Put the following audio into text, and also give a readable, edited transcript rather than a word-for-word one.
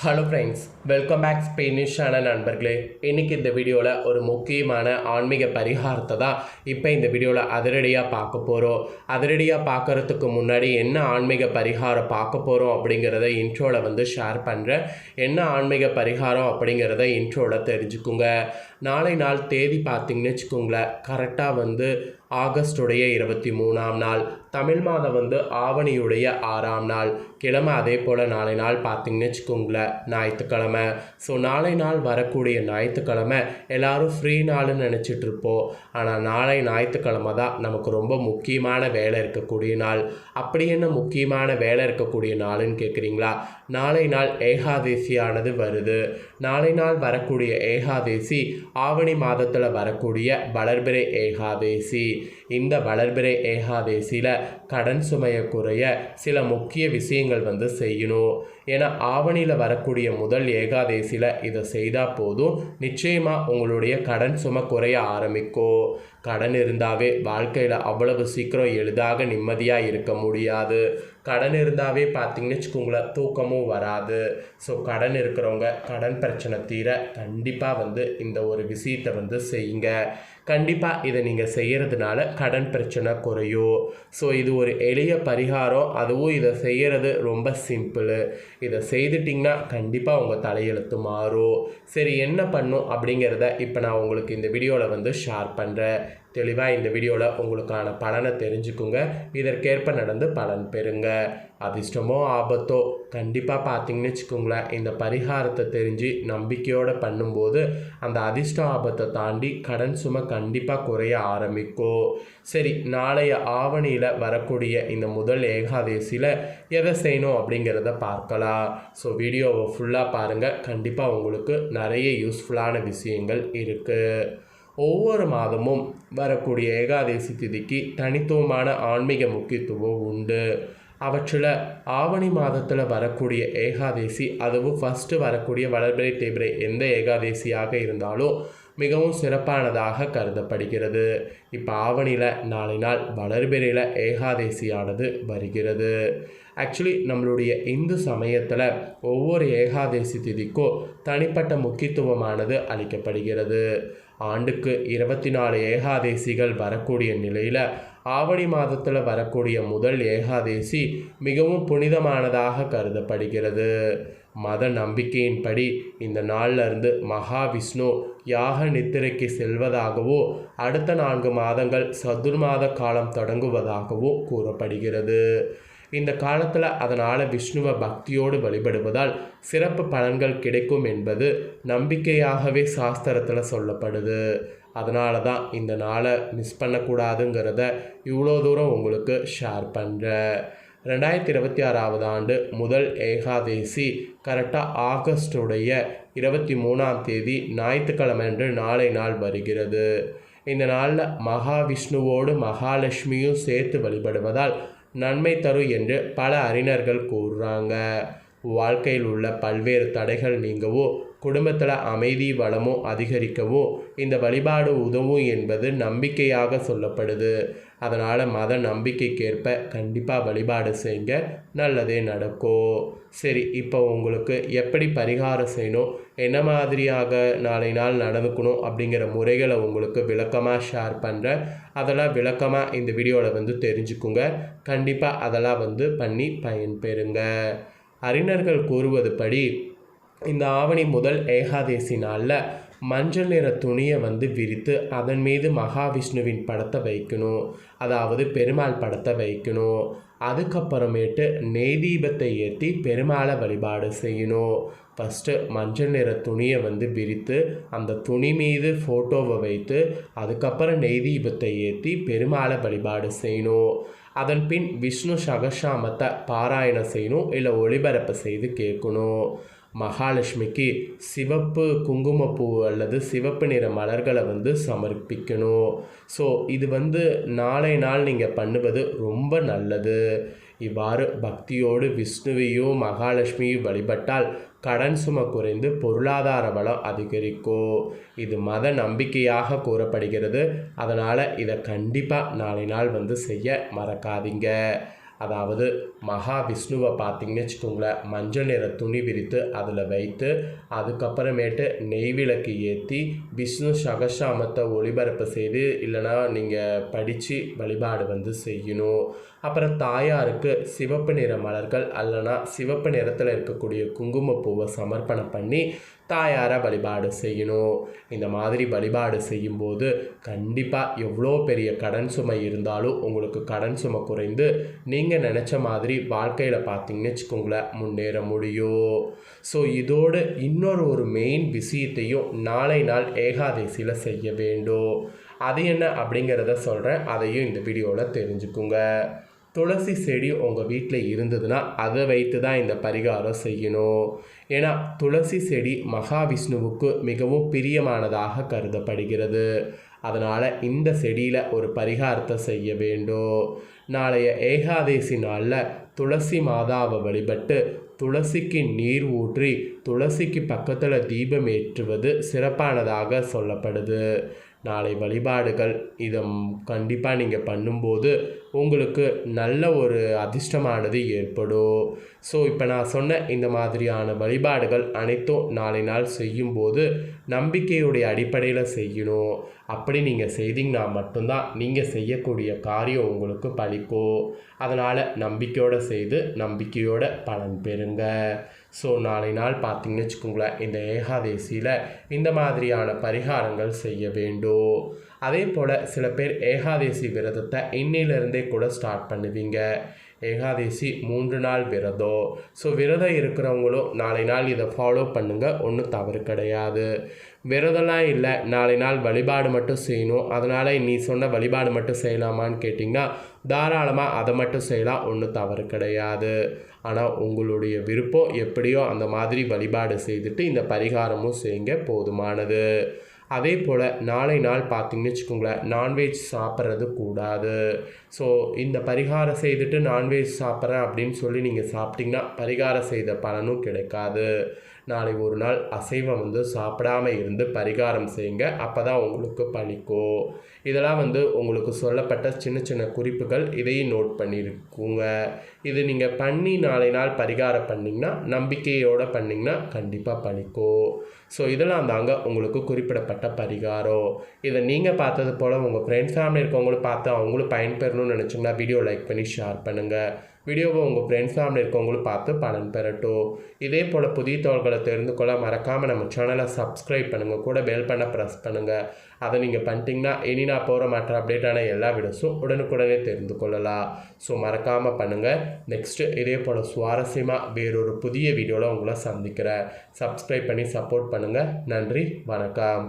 Hello friends, welcome back ஸ்பெயினிஷான நண்பர்களே. இன்றைக்கி இந்த வீடியோவில் ஒரு முக்கியமான ஆன்மீக பரிகாரத்தை தான் இப்போ இந்த வீடியோவில் அதிரடியாக பார்க்க போகிறோம். அதிரடியாக பார்க்குறதுக்கு முன்னாடி என்ன ஆன்மீக பரிகாரம் பார்க்க போகிறோம் அப்படிங்கிறத இன்ட்ரோவில் ஷேர் பண்ணுறேன். என்ன ஆன்மீக பரிகாரம் அப்படிங்கிறத இன்ட்ரோவில் தெரிஞ்சுக்குங்க. நாளை நாள் தேதி பார்த்திங்கன்னு வச்சுக்கோங்களேன், கரெக்டாக ஆகஸ்டுடைய 23ஆம் நாள், தமிழ் மாதம் ஆவணியுடைய 6ஆம் நாள், கிழமை அதே போல் நாளை நாள் பார்த்திங்கன்னு வச்சுக்கோங்களேன் ஞாயிற்றுக்கிழமை. ஸோ நாளை நாள் வரக்கூடிய ஞாயிற்றுக்கிழமை எல்லோரும் ஃப்ரீ நாள்னு நினச்சிட்ருப்போம். ஆனால் நாளை ஞாயிற்றுக்கிழமை தான் நமக்கு ரொம்ப முக்கியமான வேலை இருக்கக்கூடிய நாள். அப்படி என்ன முக்கியமான வேலை இருக்கக்கூடிய நாளுன்னு கேட்குறீங்களா? நாளை நாள் ஏகாதேசியானது வருது. நாளை நாள் வரக்கூடிய ஏகாதேசி ஆவணி மாதத்தில் வரக்கூடிய வளர்பிறை ஏகாதேசி. இந்த வளர்பிறை ஏகாதேசியில் கடன் சுமையை குறைய சில முக்கிய விஷயங்கள் செய்யணும். ஏன்னா ஆவணியில் வரக்கூடிய முதல் ஏகாதேசியில் இதை செய்தால் போதும், நிச்சயமாக உங்களுடைய கடன் சுமை குறைய ஆரம்பிக்கும். கடன் இருந்தாவே வாழ்க்கையில் அவ்வளவு சீக்கிரம் எளிதாக நிம்மதியாக இருக்க முடியாது. கடன் இருந்தாவே பார்த்திங்கன்னு வச்சுக்கோங்களேன் தூக்கமும் வராது. ஸோ கடன் இருக்கிறவங்க கடன் பிரச்சனை தீர கண்டிப்பாக இந்த ஒரு விஷயத்தை செய்யுங்க. கண்டிப்பாக இதை நீங்கள் செய்கிறதுனால கடன் பிரச்சனை குறையும். ஸோ இது ஒரு எளிய பரிகாரம். அதுவும் இதை செய்கிறது ரொம்ப சிம்பிள். இதை செய்துட்டிங்கன்னா கண்டிப்பாக உங்கள் தலையெழுத்து மாறும். சரி, என்ன பண்ணும் அப்படிங்கிறத இப்போ நான் உங்களுக்கு இந்த வீடியோவில் ஷேர் பண்ணுறேன். தெளிவாக இந்த வீடியோவில் உங்களுக்கான பலனை தெரிஞ்சுக்குங்க. இதற்கேற்ப நடந்து பலன் பெறுங்க. அதிர்ஷ்டமோ ஆபத்தோ கண்டிப்பாக பார்த்திங்கன்னு வச்சுக்கோங்களேன், இந்த பரிகாரத்தை தெரிஞ்சு நம்பிக்கையோடு பண்ணும்போது அந்த அதிர்ஷ்டம் ஆபத்தை தாண்டி கடன் சுமை கண்டிப்பாக குறைய ஆரம்பிக்கும். சரி, நாளைய ஆவணியில் வரக்கூடிய இந்த முதல் ஏகாதேசியில் எதை செய்யணும் அப்படிங்கிறத பார்க்கலாம். ஸோ வீடியோவை ஃபுல்லாக பாருங்கள். கண்டிப்பாக உங்களுக்கு நிறைய யூஸ்ஃபுல்லான விஷயங்கள் இருக்குது. ஒவ்வொரு மாதமும் வரக்கூடிய ஏகாதேசி திதிக்கு தனித்துவமான ஆன்மீக முக்கியத்துவம் உண்டு. அவற்றில் ஆவணி மாதத்தில் வரக்கூடிய ஏகாதேசி, அதுவும் ஃபஸ்ட்டு வரக்கூடிய வளர்பிறை தேய்பிறை எந்த ஏகாதேசியாக இருந்தாலும் மிகவும் சிறப்பானதாக கருதப்படுகிறது. இப்போ ஆவணியில் நாளை நாள் வளர்பிறையில் ஏகாதேசியானது வருகிறது. ஆக்சுவலி நம்மளுடைய இந்து சமயத்தில் ஒவ்வொரு ஏகாதேசி திதிக்கும் தனிப்பட்ட முக்கியத்துவமானது அளிக்கப்படுகிறது. ஆண்டுக்கு 24 ஏகாதேசிகள் வரக்கூடிய நிலையில் ஆவணி மாதத்தில் வரக்கூடிய முதல் ஏகாதேசி மிகவும் புனிதமானதாக கருதப்படுகிறது. மத நம்பிக்கையின்படி இந்த நாளிலிருந்து மகாவிஷ்ணு யாக நித்திரைக்கு செல்வதாகவோ அடுத்த 4 மாதங்கள் சதுர்மாத காலம் தொடங்குவதாகவோ கூறப்படுகிறது. இந்த காலத்தில் அதனால் விஷ்ணுவை பக்தியோடு வழிபடுவதால் சிறப்பு பலன்கள் கிடைக்கும் என்பது நம்பிக்கையாகவே சாஸ்திரத்தில் சொல்லப்படுது. அதனால தான் இந்த நாளை மிஸ் பண்ணக்கூடாதுங்கிறத இவ்வளோ தூரம் உங்களுக்கு ஷேர் பண்ணுறேன். 2026ஆவது ஆண்டு முதல் ஏகாதேசி கரெக்டாக ஆகஸ்டுடைய 23ஆம் தேதி ஞாயிற்றுக்கிழமை என்று நாளை நாள் வருகிறது. இந்த நாளில் மகாவிஷ்ணுவோடு மகாலட்சுமியும் சேர்த்து வழிபடுவதால் நன்மை தரும் என்று பல அறிஞர்கள் கூறுறாங்க. வாழ்க்கையில் உள்ள பல்வேறு தடைகள் நீங்கவோ குடும்பத்தில் அமைதி வளமும் அதிகரிக்கவோ இந்த வழிபாடு உதவும் என்பது நம்பிக்கையாக சொல்லப்படுது. அதனால் மத நம்பிக்கைக்கேற்ப கண்டிப்பாக வழிபாடு செய்யுங்க, நல்லதே நடக்கும். சரி, இப்போ உங்களுக்கு எப்படி பரிகாரம் செய்யணும், என்ன மாதிரியாக நாளை நாள் நடந்துக்கணும் அப்படிங்கிற முறைகளை உங்களுக்கு விளக்கமாக ஷேர் பண்ணுறேன். அதெல்லாம் விளக்கமாக இந்த வீடியோவில் தெரிஞ்சுக்குங்க. கண்டிப்பாக அதெல்லாம் பண்ணி பயன்பெறுங்க. அறிஞர்கள் கூறுவது படி இந்த ஆவணி முதல் ஏகாதேசி நாளில் மஞ்சள் நிற துணியை விரித்து அதன் மீது மகாவிஷ்ணுவின் படத்தை வைக்கணும். அதாவது பெருமாள் படத்தை வைக்கணும். அதுக்கப்புறமேட்டு நெய் தீபத்தை ஏற்றி பெருமாளை வழிபாடு செய்யணும். ஃபஸ்ட்டு மஞ்சள் நிற துணியை விரித்து அந்த துணி மீது ஃபோட்டோவை வைத்து அதுக்கப்புறம் நெய் தீபத்தை ஏற்றி பெருமாளை வழிபாடு செய்யணும். அதன் பின் விஷ்ணு சகசாமத்தை பாராயணம் செய்யணும், இல்லை ஒளிபரப்பு செய்து கேட்கணும். மகாலட்சுமிக்கு சிவப்பு குங்குமப்பூ அல்லது சிவப்பு நிற மலர்களை சமர்ப்பிக்கணும். ஸோ இது நாளை நாள் நீங்கள் பண்ணுவது ரொம்ப நல்லது. இவ்வாறு பக்தியோடு விஷ்ணுவையும் மகாலட்சுமியும் வழிபட்டால் கடன் சுமை குறைந்து பொருளாதார வளம் அதிகரிக்கும். இது மத நம்பிக்கையாக கூறப்படுகிறது. அதனால் இதை கண்டிப்பாக நாளை நாள் செய்ய மறக்காதீங்க. அதாவது மகாவிஷ்ணுவை பார்த்தீங்கன்னு வச்சுக்கோங்களேன், மஞ்சள் நிற துணி விரித்து அதில் வைத்து அதுக்கப்புறமேட்டு நெய் விளக்கு ஏற்றி விஷ்ணு சகசாமத்தை ஒளிபரப்பு செய்து இல்லைனா நீங்கள் படித்து வழிபாடு வந்து செய்யணும். அப்புறம் தாயாருக்கு சிவப்பு நிற மலர்கள் அல்லனா சிவப்பு நிறத்தில் இருக்கக்கூடிய குங்குமப்பூவை சமர்ப்பணம் பண்ணி தாயாரை வழிபாடு செய்யணும். இந்த மாதிரி வழிபாடு செய்யும்போது கண்டிப்பாக எவ்வளோ பெரிய கடன் சுமை இருந்தாலும் உங்களுக்கு கடன் சுமை குறைந்து நீங்கள் நினச்ச மாதிரி வாழ்க்கையில் பார்த்தீங்கன்னு வச்சுக்கோங்களேன் முன்னேற முடியும். ஸோ இதோடு இன்னொரு மெயின் விஷயத்தையும் நாளை நாள் ஏகாதசியில் செய்ய வேண்டும். அது என்ன அப்படிங்கிறத சொல்கிறேன், அதையும் இந்த வீடியோவில் தெரிஞ்சுக்குங்க. துளசி செடி உங்கள் வீட்டில் இருந்ததுன்னா அதை வைத்து தான் இந்த பரிகாரம் செய்யணும். ஏன்னா துளசி செடி மகாவிஷ்ணுவுக்கு மிகவும் பிரியமானதாக கருதப்படுகிறது. அதனால் இந்த செடியில் ஒரு பரிகாரத்தை செய்ய வேண்டும். நாளைய ஏகாதசி நாளில் துளசி மாதாவை வழிபட்டு துளசிக்கு நீர் ஊற்றி துளசிக்கு பக்கத்தில் தீபம் ஏற்றுவது சிறப்பானதாக சொல்லப்படுது. நாளை வழிபாடுகள் இதை கண்டிப்பாக நீங்கள் பண்ணும்போது உங்களுக்கு நல்ல ஒரு அதிர்ஷ்டமானது ஏற்படும். ஸோ இப்போ நான் சொன்ன இந்த மாதிரியான வழிபாடுகள் அனைத்தும் நாளை நாள் செய்யும்போது நம்பிக்கையுடைய அடிப்படையில் செய்யணும். அப்படி நீங்கள் செய்தீங்கன்னா மட்டும்தான் நீங்கள் செய்யக்கூடிய காரியம் உங்களுக்கு பலிக்கும். அதனால் நம்பிக்கையோடு செய்து நம்பிக்கையோட பலன் பெறுங்க. ஸோ நாளை நாள் பார்த்தீங்கன்னு வச்சுக்கோங்களேன், இந்த ஏகாதசியில் இந்த மாதிரியான பரிகாரங்கள் செய்ய வேண்டும். அதே போல் சில பேர் ஏகாதசி விரதத்தை இன்னிலிருந்தே கூட ஸ்டார்ட் பண்ணுவீங்க. ஏகாதசி 3 நாள் விரதம். ஸோ விரதம் இருக்கிறவங்களும் நாளை நாள் இதை ஃபாலோ பண்ணுங்கள், ஒன்றும் தவறு கிடையாது. விரதம்லாம் இல்லை, நாளை நாள் வழிபாடு மட்டும் செய்யணும், அதனால் நீ சொன்ன வழிபாடு மட்டும் செய்யலாமான்னு கேட்டிங்கன்னா தாராளமாக அதை மட்டும் செய்யலாம், ஒன்றும் தவறு கிடையாது. ஆனால் உங்களுடைய விருப்பம் எப்படியோ அந்த மாதிரி வழிபாடு செய்துட்டு இந்த பரிகாரமும் செய்யுங்க, போதுமானது. அதே போல் நாளை நாள் பார்த்தீங்கன்னு வச்சுக்கோங்களேன், நான்வெஜ் சாப்பிட்றது கூடாது. ஸோ இந்த பரிகாரம் செய்துட்டு நான்வெஜ் சாப்பிட்றேன் அப்படின்னு சொல்லி நீங்கள் சாப்பிட்டிங்கன்னா பரிகாரம் செய்த பலனும் கிடைக்காது. நாளை ஒரு நாள் அசைவம் வந்து சாப்பிடாமல் இருந்து பரிகாரம் செய்யுங்க, அப்போ தான் உங்களுக்கு பலிக்கும். இதெல்லாம் வந்து உங்களுக்கு சொல்லப்பட்ட சின்ன சின்ன குறிப்புகள், இதையும் நோட் பண்ணியிருக்குங்க. இது நீங்கள் பண்ணி நாளை நாள் பரிகாரம் பண்ணிங்கன்னா நம்பிக்கையோடு பண்ணிங்கன்னா கண்டிப்பாக பலிக்கும். ஸோ இதெல்லாம் தாங்க உங்களுக்கு குறிப்பிடப்பட்ட பரிகாரம். இதை நீங்கள் பார்த்தது போல் உங்கள் ஃப்ரெண்ட்ஸ் ஃபேமிலி இருக்கவங்களும் பார்த்து அவங்களும் பயன்பெறணும்னு நினச்சிங்கன்னா வீடியோ லைக் பண்ணி ஷேர் பண்ணுங்கள். வீடியோவை உங்கள் ஃப்ரெண்ட்ஸ் ஃபேமிலி இருக்கவங்களும் பார்த்து பலன் பெறட்டும். இதே போல் புதிய தகவல்களை தெரிந்து கொள்ள மறக்காமல் நம்ம சேனலை சப்ஸ்கிரைப் பண்ணுங்கள், கூட பெல் பண்ண ப்ரெஸ் பண்ணுங்கள். அதை நீங்கள் பண்ணிட்டீங்கன்னா இனி நான் போகிற மற்ற அப்டேட்டான எல்லா வீடியோஸும் உடனுக்குடனே தெரிந்து கொள்ளலாம். ஸோ மறக்காமல் பண்ணுங்கள். நெக்ஸ்ட்டு இதே போல் சுவாரஸ்யமாக வேறொரு புதிய வீடியோவில் உங்களை சந்திக்கிறேன். சப்ஸ்கிரைப் பண்ணி சப்போர்ட் பண்ணுங்கள். நன்றி, வணக்கம்.